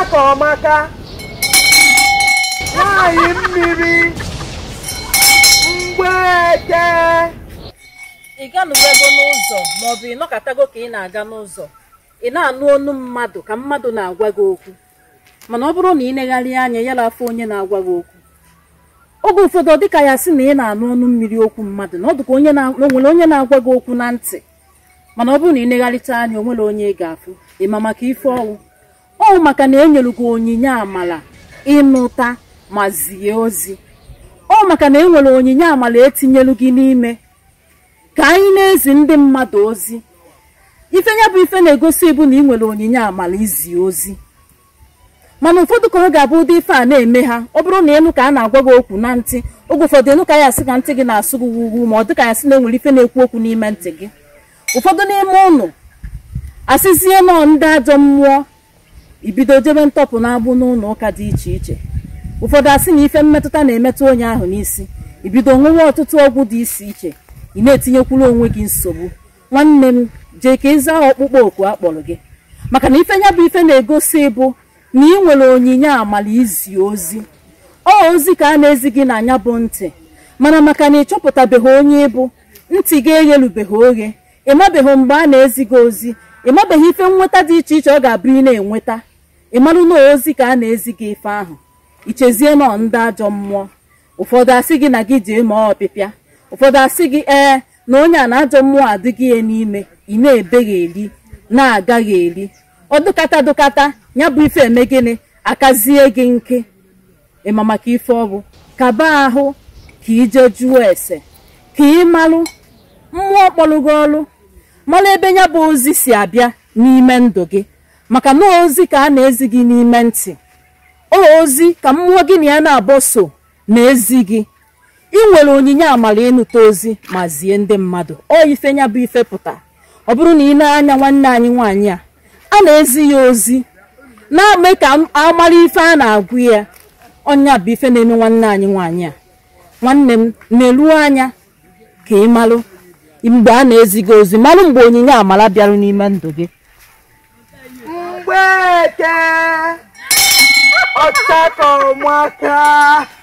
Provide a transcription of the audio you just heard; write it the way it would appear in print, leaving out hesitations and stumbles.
Ọchakomaka nwanyị mmiri Mgbeke. Ị ganuwego n'ụzọ maọbụ ị nọkọtago ka ị na-aga n'ụzọ ị na-anụ onu mmadụ ka mmadụ na-agwa gị okwu, mana ọ bụrụ na ị negharị anya ya afọ onye na-agwa gị okwu oge ụfọdụ ọ dịka ya sị na ị na-anụ ọnụ mmiri okwu mmadụ na ọ dịka onwere onye na-agwa gị okwu na ntị, mana ọ bụrụ na ị negharịta anya onwere onye ị ga-afụ. Ịma maka ife ọnwụ maka na enyere gị onyinye amala ịnụta ma zie ozi, maka na enwere onyinye amala etinyelu gị n'ime ka anyị na-ezi ndị mmadụ ozi. Ife ya bụ ife na-egosi ibu na ị nwere onyinye amala izi ozi, mana ụfọdụ ka ọ ga-abụ ụdị ife a na-eme ha ọ bụrụ na ịnụ ka a na-agwa gị okwu na ntị. Oge ụfọdụ ịnụ ka ya asị ka ntị gị na-asụ gị ugwu, ma ọ dị ka ya sị na enwere ife na-ekwu okwu n'ime ntị gị. Ụfọdụ n'ime ụnụ asịzie nọ ndị ajọ mmụọ, ibido jebe ntọpụ na-agbụ n'ụlọ ụka dị iche iche. Ụfọdụ asị na ife mmetụta na-emetụ onye ahụ n'isi, ibido nwewe ọtụtụ ọgwụ dị iche iche, ị na-etinyekwuru onwe gị nsogbu. Nwanne m, jee ka ịza ọkpụkpọ oku akpọrọ gị, maka na ife ya bụ ife na-egosi bụ na ị nwere onyinye amala izi ozi. Ozi ka a na-ezi gị na anya bụ ntị, mana maka na ị chọpụtabeghị onye ịbụ, ntị gị eghelubeghị oghe, ịmabeghị mgbe a na-ezi gị ozi, ịmabeghị ife nnweta dị iche iche ọ ga-abụ ị na-enweta. Ịmarụ na ozi ka a na-ezi gị ife ahụ, ichezie nọ ndị ajọ mmụọ. Ụfọdụ asị gị na gị jee ma ọpịpịa, ụfọdụ asị gị na onye a na ajọ mmụọ adịghị ya n'ime, ị na-ebeghị eri na-agaghị eri. Ọ dụkata ya bụ ife eme gịnị akazie gị nke. Ịma maka ife ọ bụ kaba ahụ ka ije jụọ ese ka ị malụ mmụọ kpọrọ gị ọrụ, mara ebe ya bụ ozi si abịa n'ime ndụ gị, maka na ozi ka a na-ezi gị n'ime ntị. Ozi ka mmụọ gị na ya na-abọ so na-ezi gị. Ị nwere onyinye amala ịnụta ozi ma zie ndị mmadụ. Ife ya bụ ife pụta. Ọ bụrụ na ị na-anya nwanne anyị nwaanyị a na-ezi ya ozi na-eme ka amara ife a na-agwụ ya. Ọnya bụ ife na-eme nwanne anyị nwaanyị a. Nwanne m, na-eruo anya ka ị malụ mgbe a na-ezi gị ozi, malụ mgbe onyinye amala bịarụ n'ime ndụ gị. Mgbeke Ọchakomaka.